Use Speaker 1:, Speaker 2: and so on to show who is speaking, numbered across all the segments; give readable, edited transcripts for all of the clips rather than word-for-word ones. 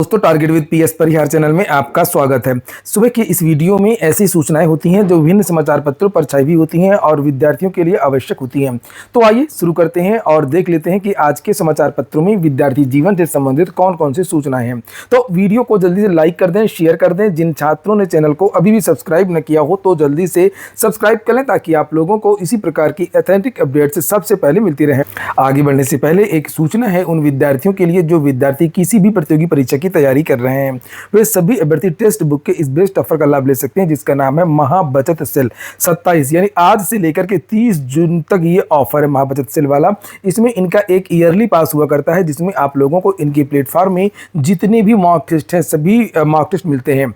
Speaker 1: दोस्तों, target with PS Parihar channel में आपका स्वागत है। सुबह की इस वीडियो में ऐसी सूचनाएं होती हैं जो विभिन्न समाचार पत्रों पर छाई हुई होती हैं और विद्यार्थियों के लिए आवश्यक होती हैं। तो आइए शुरू करते हैं और देख लेते हैं कि आज के समाचार पत्रों में विद्यार्थी जीवन से संबंधित कौन कौन सी सूचनाएं हैं। तो वीडियो को जल्दी से लाइक कर दें, शेयर कर दें। जिन छात्रों ने चैनल को अभी भी सब्सक्राइब न किया हो तो जल्दी से सब्सक्राइब कर लें ताकि आप लोगों को इसी प्रकार की ऑथेंटिक अपडेट से सबसे पहले मिलती रहे। आगे बढ़ने से पहले एक सूचना है उन विद्यार्थियों के लिए जो विद्यार्थी किसी भी प्रतियोगी परीक्षा की तैयारी कर रहे हैं। वे सभी अभ्यर्थी टेक्स्ट बुक के इस बेस्ट ऑफर का लाभ ले सकते हैं जिसका नाम है महाबचत सेल 27 यानी आज से लेकर के 30 जून तक ये ऑफर है महाबचत सेल वाला। इसमें इनका एक ईयरली पास हुआ करता है जिसमें आप लोगों को इनके प्लेटफॉर्म में जितने भी मॉक टेस्ट हैं सभी मॉक टेस्ट मिलते हैं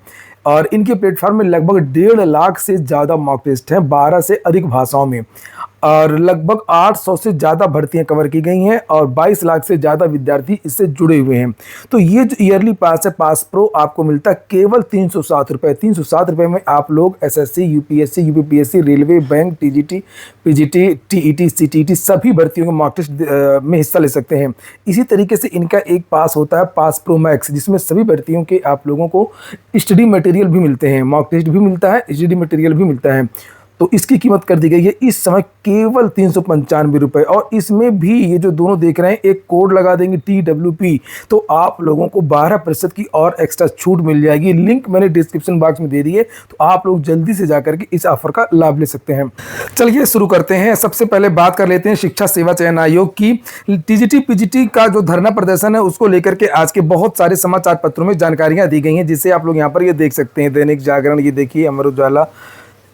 Speaker 1: और इनके प्लेटफॉर्म में लगभग 1.5 लाख से ज़्यादा मॉक टेस्ट हैं 12 से अधिक भाषाओं में और लगभग 800 से ज़्यादा भर्तियां कवर की गई हैं और 22 लाख से ज़्यादा विद्यार्थी इससे जुड़े हुए हैं। तो ये जो ईयरली पास है पास प्रो आपको मिलता है केवल 307 रुपये। 307 रुपये में आप लोग SSC, UPSC, UPPSC, railway, bank, TGT, PGT, TET, CTET सभी भर्तियों के मॉक टेस्ट में हिस्सा ले सकते हैं। इसी तरीके से इनका एक पास होता है पास प्रो मैक्स जिसमें सभी भर्तियों के आप लोगों को स्टडी मटेरियल भी मिलते हैं, मॉक टेस्ट भी मिलता है, स्टडी मटेरियल भी मिलता है। तो इसकी कीमत कर दी गई है इस समय केवल 395 रुपये और इसमें भी ये जो दोनों देख रहे हैं एक कोड लगा देंगे TWP तो आप लोगों को 12% की और एक्स्ट्रा छूट मिल जाएगी। लिंक मैंने डिस्क्रिप्शन बॉक्स में दे दी है तो आप लोग जल्दी से जाकर के इस ऑफर का लाभ ले सकते हैं। चलिए शुरू करते हैं। सबसे पहले बात कर लेते हैं शिक्षा सेवा चयन आयोग की। टीजीटी पीजीटी का जो धरना प्रदर्शन है उसको लेकर के आज के बहुत सारे समाचार पत्रों में जानकारियां दी गई हैं जिसे आप लोग यहाँ पर ये देख सकते हैं। दैनिक जागरण, ये देखिए, अमर उजाला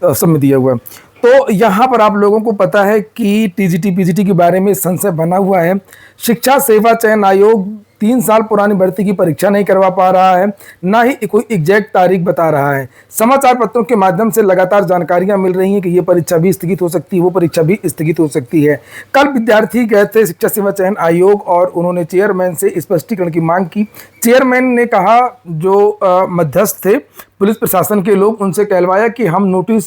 Speaker 1: सब में दिया हुआ है। तो यहाँ पर आप लोगों को पता है कि टीजीटी पीजीटी के बारे में संशय बना हुआ है। शिक्षा सेवा चयन आयोग 3 साल पुरानी भर्ती की परीक्षा नहीं करवा पा रहा है, ना ही कोई एग्जैक्ट तारीख बता रहा है। समाचार पत्रों के माध्यम से लगातार जानकारियां मिल रही हैं कि ये परीक्षा भी स्थगित हो सकती है, वो परीक्षा भी स्थगित हो सकती है। कल विद्यार्थी गए थे शिक्षा सेवा चयन आयोग और उन्होंने चेयरमैन से स्पष्टीकरण की मांग की। चेयरमैन ने कहा, जो मध्यस्थ थे पुलिस प्रशासन के लोग, उनसे कहलवाया कि हम नोटिस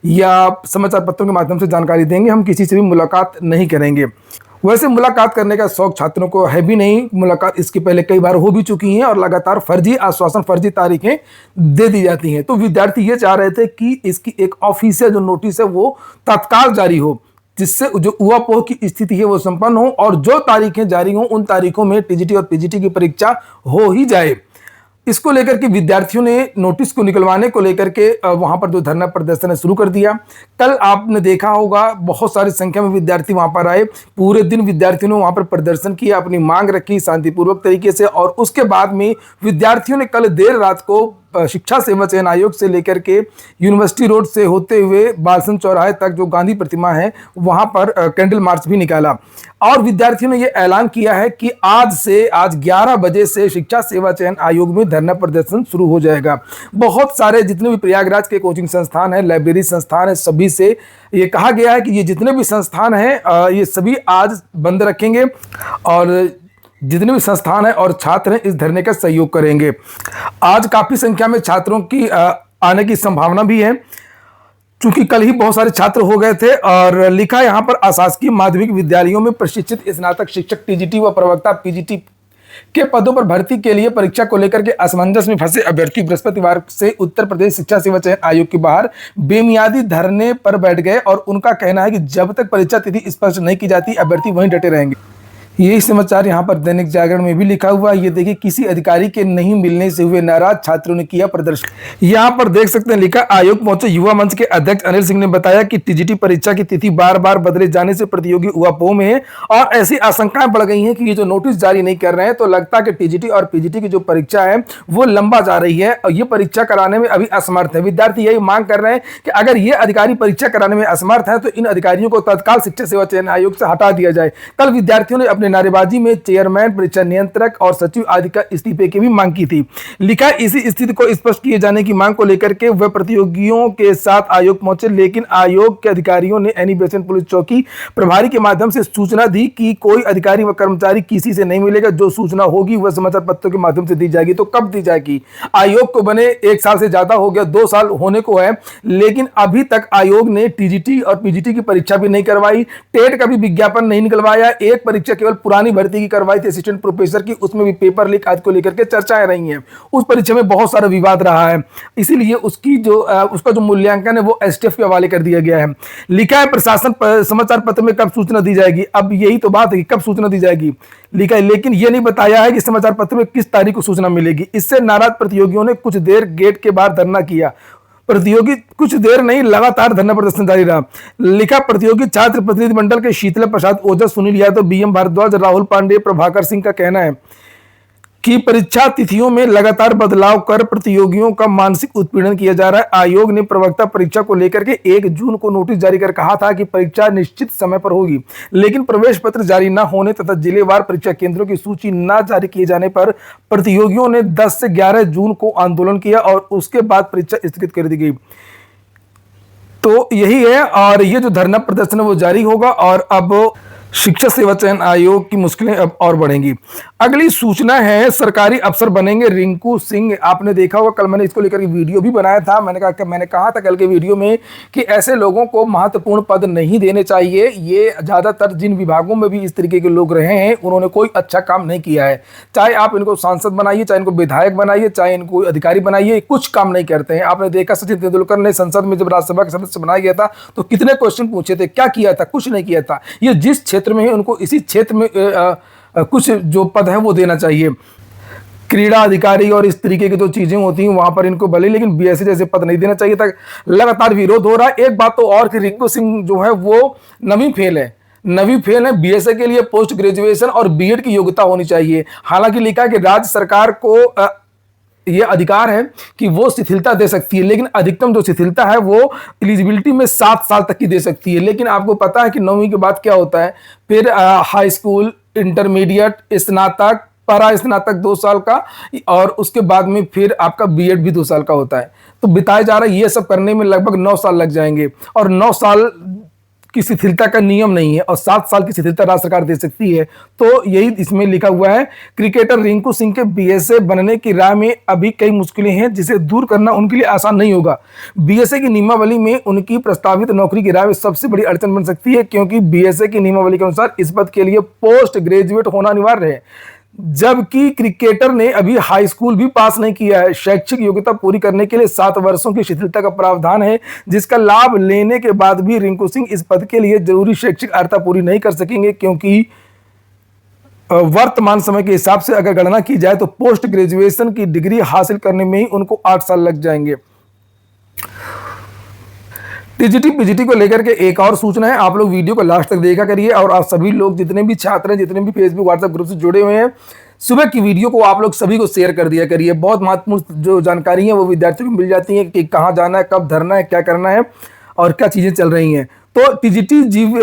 Speaker 1: या समाचार पत्रों के माध्यम से जानकारी देंगे, हम किसी से भी मुलाकात नहीं करेंगे। वैसे मुलाकात करने का शौक छात्रों को है भी नहीं, मुलाकात इसके पहले कई बार हो भी चुकी हैं और लगातार फर्जी आश्वासन, फर्जी तारीखें दे दी जाती हैं। तो विद्यार्थी ये चाह रहे थे कि इसकी एक ऑफिशियल जो नोटिस है वो तत्काल जारी हो जिससे जो ऊहापोह की स्थिति है वो संपन्न हो और जो तारीखें जारी हों उन तारीखों में टीजीटी और पीजीटी की परीक्षा हो ही जाए। इसको लेकर के विद्यार्थियों ने नोटिस को निकलवाने को लेकर के वहां पर जो धरना प्रदर्शन शुरू कर दिया। कल आपने देखा होगा बहुत सारी संख्या में विद्यार्थी वहां पर आए, पूरे दिन विद्यार्थियों ने वहां पर प्रदर्शन किया, अपनी मांग रखी शांतिपूर्वक तरीके से और उसके बाद में विद्यार्थियों ने कल देर रात को शिक्षा सेवा चयन आयोग से लेकर के यूनिवर्सिटी रोड से होते हुए बालसन चौराहे तक जो गांधी प्रतिमा है वहां पर कैंडल मार्च भी निकाला और विद्यार्थियों ने यह ऐलान किया है कि आज 11 बजे से शिक्षा सेवा चयन आयोग में धरना प्रदर्शन शुरू हो जाएगा। बहुत सारे जितने भी प्रयागराज के कोचिंग संस्थान है, लाइब्रेरी संस्थान है, सभी से ये कहा गया है कि ये जितने भी संस्थान हैं ये सभी आज बंद रखेंगे और जितने भी संस्थान हैं और छात्र हैं इस धरने का सहयोग करेंगे। आज काफी संख्या में छात्रों की आने की संभावना भी है चूंकि कल ही बहुत सारे छात्र हो गए थे। और लिखा यहाँ पर अशासकीय माध्यमिक विद्यालयों में प्रशिक्षित स्नातक शिक्षक टीजीटी व प्रवक्ता पीजीटी के पदों पर भर्ती के लिए परीक्षा को लेकर के असमंजस में फंसे अभ्यर्थी बृहस्पतिवार से उत्तर प्रदेश शिक्षा सेवा चयन आयोग के बाहर बेमियादी धरने पर बैठ गए और उनका कहना है कि जब तक परीक्षा तिथि स्पष्ट नहीं की जाती अभ्यर्थी वहीं डटे रहेंगे। यही समाचार यहाँ पर दैनिक जागरण में भी लिखा हुआ है। ये देखिए, किसी अधिकारी के नहीं मिलने से हुए नाराज छात्रों ने किया प्रदर्शन। यहाँ पर देख सकते हैं लिखा, आयोग पहुंचे युवा मंच के अध्यक्ष अनिल सिंह ने बताया कि टीजीटी परीक्षा की तिथि बार बार बदले जाने से प्रतियोगी ऊहापोह में है और ऐसी आशंकाएं बढ़ गई हैं कि ये जो नोटिस जारी नहीं कर रहे हैं तो लगता है कि टीजीटी और पीजीटी की जो परीक्षा है वो लंबा जा रही है और ये परीक्षा कराने में अभी असमर्थ है। विद्यार्थी यही मांग कर रहे हैं कि अगर ये अधिकारी परीक्षा कराने में असमर्थ है तो इन अधिकारियों को तत्काल शिक्षा सेवा चयन आयोग से हटा दिया जाए। कल विद्यार्थियों ने अपने नारेबाजी में चेयरमैन, परीक्षा नियंत्रक और सचिव आदि का इस्तीफे की भी मांग की थी। लिखा, इसी स्थिति को स्पष्ट किए जाने की मांग को लेकर के वे प्रतियोगियों के साथ आयोग पहुंचे लेकिन आयोग के अधिकारियों ने एनी बेसन पुलिस चौकी प्रभारी के माध्यम से सूचना दी कि कोई अधिकारी व कर्मचारी किसी से नहीं मिलेगा, जो सूचना होगी वह समाचार पत्रों के माध्यम से दी जाएगी। तो कब दी जाएगी? आयोग को बने 1 साल से ज्यादा हो गया, 2 साल होने को है, लेकिन अभी तक आयोग ने टीजीटी और पीजीटी की परीक्षा भी नहीं करवाई, टेट का भी विज्ञापन नहीं निकलवाया। एक परीक्षा केवल पुरानी भर्ती की करवाई थी असिस्टेंट प्रोफेसर की, उसमें भी पेपर लीक आज को लेकर के चर्चाएं रही हैं। उस परीक्षा में बहुत सारा विवाद रहा है, इसीलिए उसका जो मूल्यांकन है वो एसटीएफ के हवाले कर दिया गया है। लिखा है प्रशासन समाचार पत्र में कब सूचना दी जाएगी। अब यही तो बात है कि कब सूचना दी जाएगी, लिखा है, लेकिन यह नहीं बताया है कि समाचार पत्र में किस तारीख को सूचना मिलेगी। इससे नाराज प्रतियोगियों ने कुछ देर गेट के बाहर धरना किया। प्रतियोगी कुछ देर नहीं, लगातार धरना प्रदर्शन जारी रहा। लिखा प्रतियोगी छात्र प्रतिनिधिमंडल के शीतला प्रसाद ओझा, सुनील यादव, बीएम भारद्वाज, राहुल पांडे, प्रभाकर सिंह का कहना है कि परीक्षा तिथियों में लगातार बदलाव कर प्रतियोगियों का मानसिक उत्पीड़न किया जा रहा है। आयोग ने प्रवक्ता परीक्षा को लेकर के 1 जून को नोटिस जारी कर कहा था कि परीक्षा निश्चित समय पर होगी, लेकिन प्रवेश पत्र जारी न होने तथा जिलेवार परीक्षा केंद्रों की सूची न जारी किए जाने पर प्रतियोगियों ने 10 से 11 जून को आंदोलन किया और उसके बाद परीक्षा स्थगित कर दी गई। तो यही है, और ये जो धरना प्रदर्शन है वो जारी होगा और अब शिक्षक सेवा चयन आयोग की मुश्किलें अब और बढ़ेंगी। अगली सूचना है, सरकारी अफसर बनेंगे रिंकू सिंह। आपने देखा होगा, कल मैंने इसको लेकर के वीडियो भी बनाया था। मैंने कहा था कल के वीडियो में कि ऐसे लोगों को महत्वपूर्ण पद नहीं देने चाहिए। ये ज्यादातर जिन विभागों में भी इस तरीके के लोग रहे हैं उन्होंने कोई अच्छा काम नहीं किया है। चाहे आप इनको सांसद बनाइए, चाहे इनको विधायक बनाइए, चाहे इनको अधिकारी बनाइए, कुछ काम नहीं करते हैं। आपने देखा सचिन तेंदुलकर ने संसद में जब राज्यसभा के सदस्य बनाया गया था तो कितने क्वेश्चन पूछे थे, क्या किया था? कुछ नहीं किया था। ये जिस क्षेत्र में है उनको इसी क्षेत्र में कुछ जो पद है वो देना चाहिए। क्रीड़ा अधिकारी और इस तरीके की जो चीजें होती हैं वहां पर इनको भले, लेकिन बीएसए जैसे पद नहीं देना चाहिए था। लगातार विरोध हो रहा है। एक बात तो और कि रिंकू सिंह जो है वो नवी फेल है बीएसए के लिए पोस्ट ग्रेजुएशन और बीएड की योग्यता होनी चाहिए। हालांकि लिखा है कि राज्य सरकार को ये अधिकार है कि वो शिथिलता दे सकती है, लेकिन अधिकतम जो शिथिलता है वो एलिजिबिलिटी में 7 साल तक की दे सकती है। लेकिन आपको पता है कि 9वीं के बाद क्या होता है, फिर हाई स्कूल, इंटरमीडिएट, स्नातक, परा स्नातक 2 साल का, और उसके बाद में फिर आपका बीएड भी 2 साल का होता है। तो बिताया जा रहा है, ये सब करने में लगभग 9 साल लग जाएंगे, और 9 साल की शिथिलता का नियम नहीं है और 7 साल की शिथिलता राज्य सरकार दे सकती है। तो यही इसमें लिखा हुआ है। क्रिकेटर रिंकू सिंह के बीएसए बनने की राह में अभी कई मुश्किलें हैं, जिसे दूर करना उनके लिए आसान नहीं होगा। बीएसए की नियमावली में उनकी प्रस्तावित नौकरी की राह में सबसे बड़ी अड़चन बन सकती है, क्योंकि बीएसए की नियमावली के अनुसार इस पद के लिए पोस्ट ग्रेजुएट होना अनिवार्य है, जबकि क्रिकेटर ने अभी हाई स्कूल भी पास नहीं किया है। शैक्षिक योग्यता पूरी करने के लिए 7 वर्षों की शिथिलता का प्रावधान है, जिसका लाभ लेने के बाद भी रिंकू सिंह इस पद के लिए जरूरी शैक्षिक अर्हता पूरी नहीं कर सकेंगे, क्योंकि वर्तमान समय के हिसाब से अगर गणना की जाए तो पोस्ट ग्रेजुएशन की डिग्री हासिल करने में ही उनको 8 साल लग जाएंगे। टीजीटी पीजीटी को लेकर के एक और सूचना है, आप लोग वीडियो को लास्ट तक देखा करिए, और आप सभी लोग जितने भी छात्र हैं, जितने भी फेसबुक व्हाट्सएप ग्रुप से जुड़े हुए हैं, सुबह की वीडियो को आप लोग सभी को शेयर कर दिया करिए। बहुत महत्वपूर्ण जो जानकारी है वो विद्यार्थियों को मिल जाती है कि कहाँ जाना है, कब धरना है, क्या करना है और क्या चीजें चल रही हैं। तो टीजीटी जीव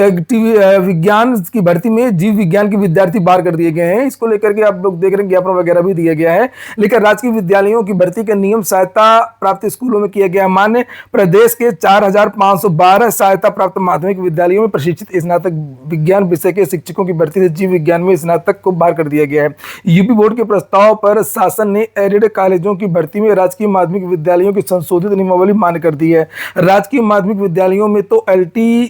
Speaker 1: विज्ञान की भर्ती में जीव विज्ञान के विद्यार्थी बाहर कर दिए गए हैं। इसको लेकर के आप लोग देख रहे हैं, ज्ञापन वगैरह भी दिया गया है। लेकिन राजकीय विद्यालयों की भर्ती का नियम सहायता प्राप्त स्कूलों में किया गया मान्य। प्रदेश के 4512 सहायता प्राप्त माध्यमिक विद्यालयों में प्रशिक्षित स्नातक विज्ञान विषय के शिक्षकों की भर्ती से जीव विज्ञान में स्नातक को बाहर कर दिया गया है। यूपी बोर्ड के प्रस्ताव पर शासन ने एडेड कॉलेजों की भर्ती में राजकीय माध्यमिक विद्यालयों की संशोधित नियमावली मान्य कर दी है। राजकीय माध्यमिक विद्यालयों में तो एलटी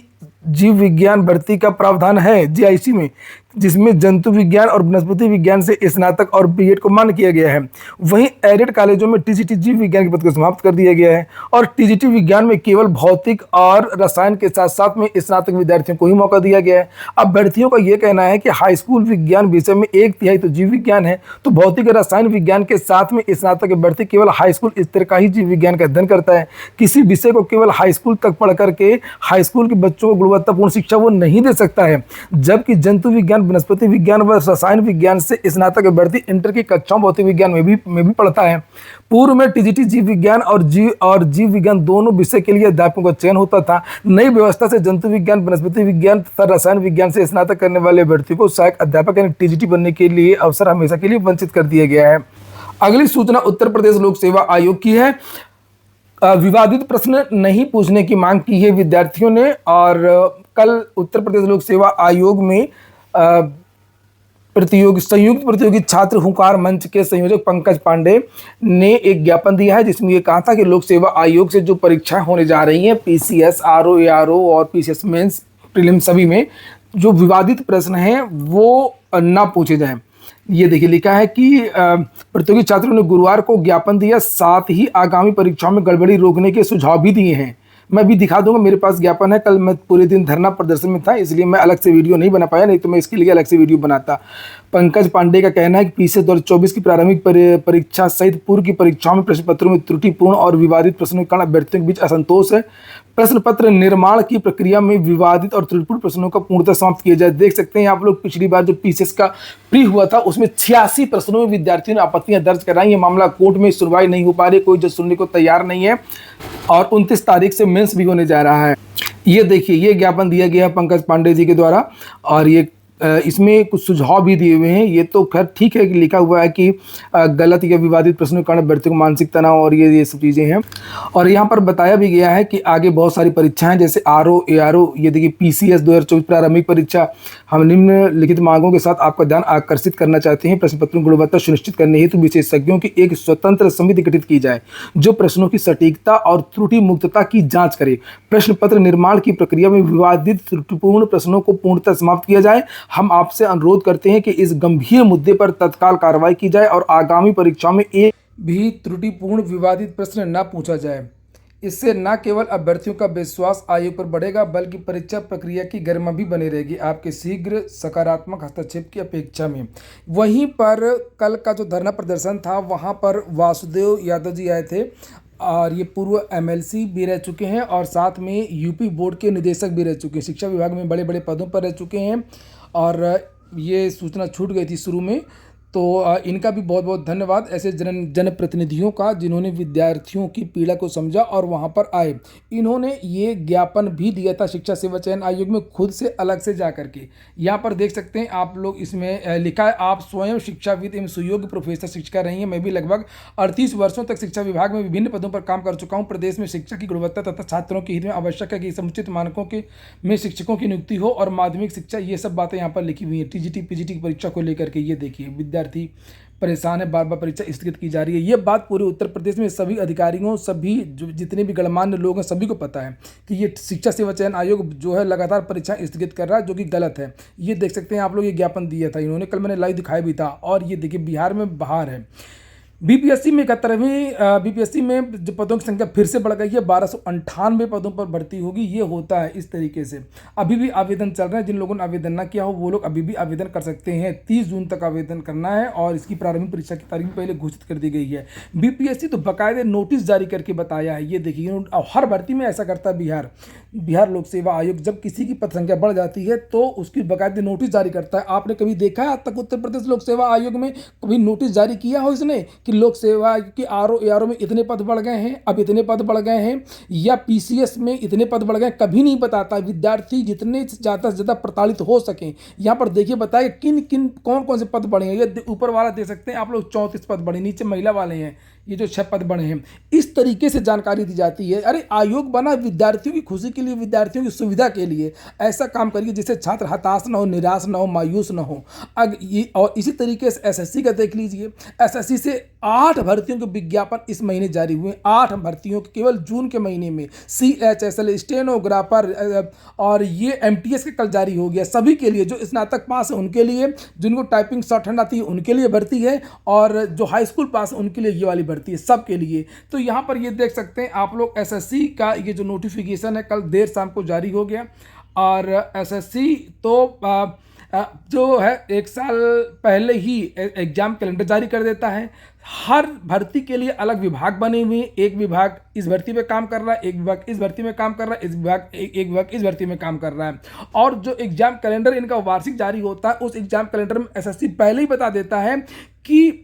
Speaker 1: जीव विज्ञान भर्ती का प्रावधान है जीआईसी में, जिसमें जंतु विज्ञान और वनस्पति विज्ञान से स्नातक और बीएड को मान्य किया गया है। वहीं एडेड कॉलेजों में टीजीटी जीव विज्ञान के पद को समाप्त कर दिया गया है और टीजीटी विज्ञान में केवल भौतिक और रसायन के साथ साथ में स्नातक विद्यार्थियों को ही मौका दिया गया है। अब अभ्यर्थियों का यह कहना है कि हाई स्कूल विज्ञान विषय में 1/3 तो जीव विज्ञान है, तो भौतिक और रसायन विज्ञान के साथ में स्नातक अभ्यर्थी केवल हाई स्कूल स्तर का ही जीव विज्ञान का अध्ययन करता है। किसी विषय को केवल हाई स्कूल तक पढ़ करके हाई स्कूल के बच्चों को गुणवत्तापूर्ण शिक्षा वो नहीं दे सकता है, जबकि जंतु विज्ञान, वनस्पति विज्ञान व रसायन विज्ञान से स्नातक अभ्यर्थी इंटर की कक्षाओं भौतिक विज्ञान में भी पढ़ता है। पूर्व में टीजीटी जीव विज्ञान और जीव विज्ञान दोनों विषय के लिए अध्यापकों का चयन होता था। नई व्यवस्था से जंतु विज्ञान, वनस्पति विज्ञान तथा रसायन विज्ञान से स्नातक करने वाले अभ्यर्थियों को सहायक अध्यापक यानी टीजीटी बनने के लिए अवसर हमेशा के लिए वंचित कर दिया गया है। अगली सूचना उत्तर प्रदेश लोक सेवा आयोग की है। विवादित प्रश्न नहीं पूछने की मांग की है विद्यार्थियों ने, और कल उत्तर प्रदेश लोक सेवा आयोग में संयुक्त प्रतियोगी छात्र हुंकार मंच के संयोजक पंकज पांडे ने एक ज्ञापन दिया है, जिसमें ये कहा था कि लोक सेवा आयोग से जो परीक्षाएं होने जा रही हैं, पीसीएस, आरओ, एआरओ और पीसीएस मेंस, प्रीलिम सभी में, जो विवादित प्रश्न हैं वो ना पूछे जाएं। ये देखिए लिखा है कि प्रतियोगी छात्रों ने गुरुवार को ज्ञापन दिया, साथ ही आगामी परीक्षाओं में गड़बड़ी रोकने के सुझाव भी दिए हैं। मैं भी दिखा दूंगा, मेरे पास ज्ञापन है। कल मैं पूरे दिन धरना प्रदर्शन में था, इसलिए मैं अलग से वीडियो नहीं बना पाया, नहीं तो मैं इसके लिए अलग से वीडियो बनाता। पंकज पांडे का कहना है कि पीछे 2024 की प्रारंभिक परीक्षा सहित पूर्व की परीक्षाओं में प्रश्न पत्रों में त्रुटिपूर्ण और विवादित प्रश्नों के कारण अभ्यर्थियों के बीच असंतोष है। प्रश्न पत्र निर्माण की प्रक्रिया में विवादित और त्रुटिपूर्ण प्रश्नों का पूर्णतः समाप्त किया जाए। देख सकते हैं आप लोग, पिछली बार जो पीसीएस का प्री हुआ था उसमें 86 प्रश्नों में विद्यार्थियों ने आपत्तियां दर्ज कराई। ये मामला कोर्ट में सुनवाई नहीं हो पा रही, कोई जज सुनने को तैयार नहीं है और 29 तारीख से मेंस भी होने जा रहा है। ये देखिए, ये ज्ञापन दिया गया है पंकज पांडे जी के द्वारा और ये इसमें कुछ सुझाव भी दिए हुए हैं। ये तो खैर ठीक है कि लिखा हुआ है कि गलत या विवादित प्रश्नों के कारण अभ्यर्थियों को मानसिक तनाव और ये सब चीज़ें हैं। और यहाँ पर बताया भी गया है कि आगे बहुत सारी परीक्षाएं जैसे आरओ एआरओ, ये देखिए पीसीएस 2024 प्रारंभिक परीक्षा, हम निम्नलिखित मांगों के साथ आपका ध्यान आकर्षित करना चाहते हैं। प्रश्न पत्रों की गुणवत्ता सुनिश्चित करने हेतु विशेषज्ञों की एक स्वतंत्र समिति गठित की जाए जो प्रश्नों की सटीकता और त्रुटि मुक्तता की जाँच करे। प्रश्न पत्र निर्माण की प्रक्रिया में विवादित त्रुटिपूर्ण प्रश्नों को पूर्णतः समाप्त किया जाए। हम आपसे अनुरोध करते हैं कि इस गंभीर मुद्दे पर तत्काल कार्रवाई की जाए और आगामी परीक्षाओं में एक भी त्रुटिपूर्ण विवादित प्रश्न न पूछा जाए। इससे न केवल अभ्यर्थियों का विश्वास आयोग पर बढ़ेगा बल्कि परीक्षा प्रक्रिया की गरिमा भी बनी रहेगी। आपके शीघ्र सकारात्मक हस्तक्षेप की अपेक्षा में। वहीं पर कल का जो धरना प्रदर्शन था वहां पर वासुदेव यादव जी आए थे और ये पूर्व एमएलसी भी रह चुके हैं और साथ में यूपी बोर्ड के निदेशक भी रह चुके हैं, शिक्षा विभाग में बड़े बड़े पदों पर रह चुके हैं और ये सूचना छूट गई थी शुरू में। तो इनका भी बहुत बहुत धन्यवाद ऐसे जनप्रतिनिधियों का जिन्होंने विद्यार्थियों की पीड़ा को समझा और वहाँ पर आए। इन्होंने ये ज्ञापन भी दिया था शिक्षा सेवा चयन आयोग में खुद से अलग से जा करके। यहाँ पर देख सकते हैं आप लोग, इसमें लिखा है आप स्वयं शिक्षाविद एवं सुयोग्य प्रोफेसर शिक्षिका रही हैं। मैं भी लगभग 38 वर्षों तक शिक्षा विभाग में विभिन्न पदों पर काम कर चुका हूँ। प्रदेश में शिक्षा की गुणवत्ता तथा छात्रों के हित में आवश्यक है कि समुचित मानकों के में शिक्षकों की नियुक्ति हो और माध्यमिक शिक्षा, ये सब बातें यहाँ पर लिखी हुई है। टीजीटी पीजीटी की परीक्षा को लेकर के ये देखिए विद्यार्थी परेशान है, बार बार परीक्षा स्थगित की जा रही है। ये बात पूरे उत्तर प्रदेश में सभी अधिकारियों, सभी जितने भी गणमान्य लोग हैं सभी को पता है कि ये शिक्षा सेवा चयन आयोग जो है लगातार परीक्षा स्थगित कर रहा है, जो कि गलत है। ये देख सकते हैं आप लोग, ये ज्ञापन दिया था इन्होंने, कल मैंने लाइव दिखाया भी था। और ये देखिए बिहार में बहार है। बीपीएससी में 71वीं बीपीएससी में जो पदों की संख्या फिर से बढ़ गई है, 1298 पदों पर भर्ती होगी। ये होता है इस तरीके से। अभी भी आवेदन चल रहे हैं, जिन लोगों ने आवेदन ना किया हो वो लोग अभी भी आवेदन कर सकते हैं। 30 जून तक आवेदन करना है और इसकी प्रारंभिक परीक्षा की तारीख पहले घोषित कर दी गई है। बीपीएससी तो बाकायदे नोटिस जारी करके बताया है। ये देखिए हर भर्ती में ऐसा करता है बिहार लोक सेवा आयोग। जब किसी की पद संख्या बढ़ जाती है तो उसकी बाकायदे नोटिस जारी करता है। आपने कभी देखा है आज तक उत्तर प्रदेश लोक सेवा आयोग में कभी नोटिस जारी किया हो इसने कि लोक सेवा के आरओ एआरओ में इतने पद बढ़ गए हैं, अब इतने पद बढ़ गए हैं, या पीसीएस में इतने पद बढ़ गए? कभी नहीं बताता। विद्यार्थी जितने ज़्यादा से ज़्यादा प्रताड़ित हो सकें। यहाँ पर देखिए बताया किन किन कौन कौन से पद बढ़े हैं। ये ऊपर वाला देख सकते हैं आप लोग, 34 पद बढ़े, नीचे महिला वाले हैं ये जो 6 पद बढ़े हैं। इस तरीके से जानकारी दी जाती है। अरे आयोग बना विद्यार्थियों की खुशी के लिए, विद्यार्थियों की सुविधा के लिए। ऐसा काम करिए जिससे छात्र हताश ना हो, निराश ना हो, मायूस ना हो। और इसी तरीके से एसएससी का देख लीजिए। एसएससी से 8 भर्तियों के विज्ञापन इस महीने जारी हुए। 8 भर्तियों के केवल जून के महीने में। CHSL, स्टेनोग्राफर और ये MTS के कल जारी हो गया। सभी के लिए, जो स्नातक पास है उनके लिए, जिनको टाइपिंग शॉर्टहैंड आती है उनके लिए भर्ती है, और जो हाई स्कूल पास है उनके लिए ये वाली भर्ती है, सबके लिए। तो यहाँ पर ये देख सकते हैं आप लोग, एसएससी का ये जो नोटिफिकेशन है कल देर शाम को जारी हो गया। और एसएससी तो जो है 1 साल पहले ही एग्जाम कैलेंडर जारी कर देता है। हर भर्ती के लिए अलग विभाग बने हुए हैं। एक विभाग इस भर्ती पे काम कर रहा है, एक विभाग इस भर्ती में काम कर रहा है, एक विभाग इस भर्ती में काम कर रहा है। और जो एग्जाम कैलेंडर इनका वार्षिक जारी होता है, उस एग्जाम कैलेंडर में एसएससी पहले ही बता देता है कि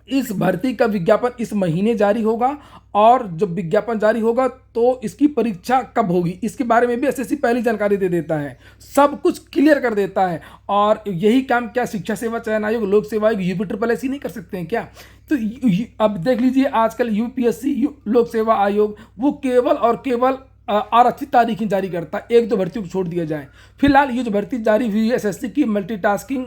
Speaker 1: इस भर्ती का विज्ञापन इस महीने जारी होगा, और जब विज्ञापन जारी होगा तो इसकी परीक्षा कब होगी इसके बारे में भी एसएससी पहली जानकारी दे देता है। सब कुछ क्लियर कर देता है। और यही काम क्या शिक्षा सेवा चयन आयोग, लोक सेवा आयोग, UPSSC नहीं कर सकते हैं क्या? तो अब देख लीजिए आजकल यूपीएससी, लोक सेवा आयोग, वो केवल और केवल आरक्षित तारीखें जारी करता है। 1-2 भर्तियों को छोड़ दिया जाए। फिलहाल ये जो भर्ती जारी हुई है एसएससी की, मल्टीटास्किंग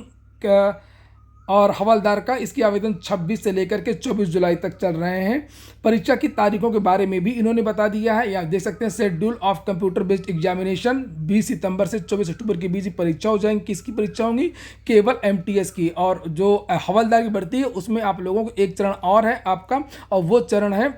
Speaker 1: और हवलदार का इसकी आवेदन 26 से लेकर के 24 जुलाई तक चल रहे हैं। परीक्षा की तारीखों के बारे में भी इन्होंने बता दिया है, यहाँ देख सकते हैं schedule of computer based examination 20 सितंबर से 24 अक्टूबर के बीच परीक्षा हो जाएंगी। किसकी परीक्षा होंगी? केवल एमटीएस की। और जो हवलदार की भर्ती है उसमें आप लोगों को एक चरण और है आपका, और वो चरण है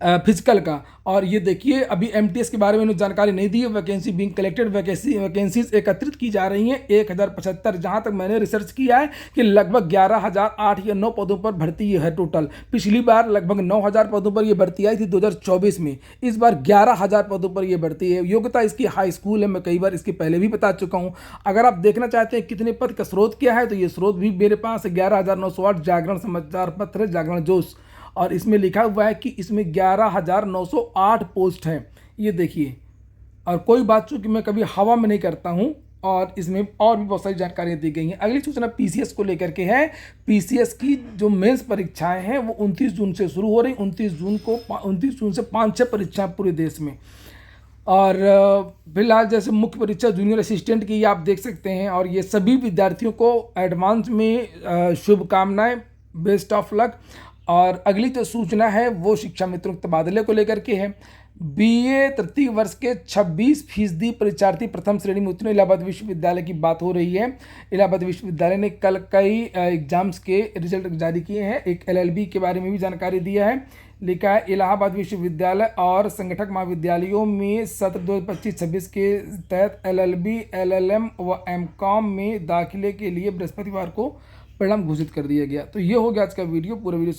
Speaker 1: फिजिकल का। और ये देखिए अभी एमटीएस के बारे में उन्होंने जानकारी नहीं दी है। वैकेंसी बीइंग कलेक्टेड, वैकेंसीज एकत्रित की जा रही हैं 1075। जहाँ तक मैंने रिसर्च किया है कि लगभग 11,008 या 9 पदों पर भर्ती है टोटल। पिछली बार लगभग 9,000 पदों पर यह भर्ती आई थी 2024 में। इस बार 11,000 पदों पर यह भर्ती है। योग्यता इसकी हाई स्कूल है, मैं कई बार इसके पहले भी बता चुका हूँ। अगर आप देखना चाहते हैं कितने पद का स्रोत क्या है, तो ये स्रोत भी मेरे पास 11,908 जागरण समाचार पत्र है, जागरण जोश, और इसमें लिखा हुआ है कि इसमें 11,908 पोस्ट हैं। ये देखिए, और कोई बात चूँकि मैं कभी हवा में नहीं करता हूँ, और इसमें और भी बहुत सारी जानकारियाँ दी गई हैं। अगली सूचना पीसीएस को लेकर के है। पीसीएस की जो मेंस परीक्षाएं हैं वो 29 जून से शुरू हो रही। 29 जून से 5-6 परीक्षाएं पूरे देश में। और फिलहाल जैसे मुख्य परीक्षा जूनियर असिस्टेंट की आप देख सकते हैं। और ये सभी विद्यार्थियों को एडवांस में शुभकामनाएं, बेस्ट ऑफ लक। और अगली जो सूचना है वो शिक्षा मित्रों के तबादले को लेकर के है। बीए तृतीय वर्ष के 26% परीक्षार्थी प्रथम श्रेणी में उत्तीर्ण। इलाहाबाद विश्वविद्यालय की बात हो रही है। इलाहाबाद विश्वविद्यालय ने कल कई एग्जाम्स के रिजल्ट जारी किए हैं। एक एलएलबी के बारे में भी जानकारी दिया है। लिखा है इलाहाबाद विश्वविद्यालय और संगठक महाविद्यालयों में सत्र 2025-26 के तहत एलएलबी, एलएलएम व एमकॉम में दाखिले के लिए बृहस्पतिवार को परिणाम घोषित कर दिया गया। तो ये हो गया आज का वीडियो। पूरा वीडियो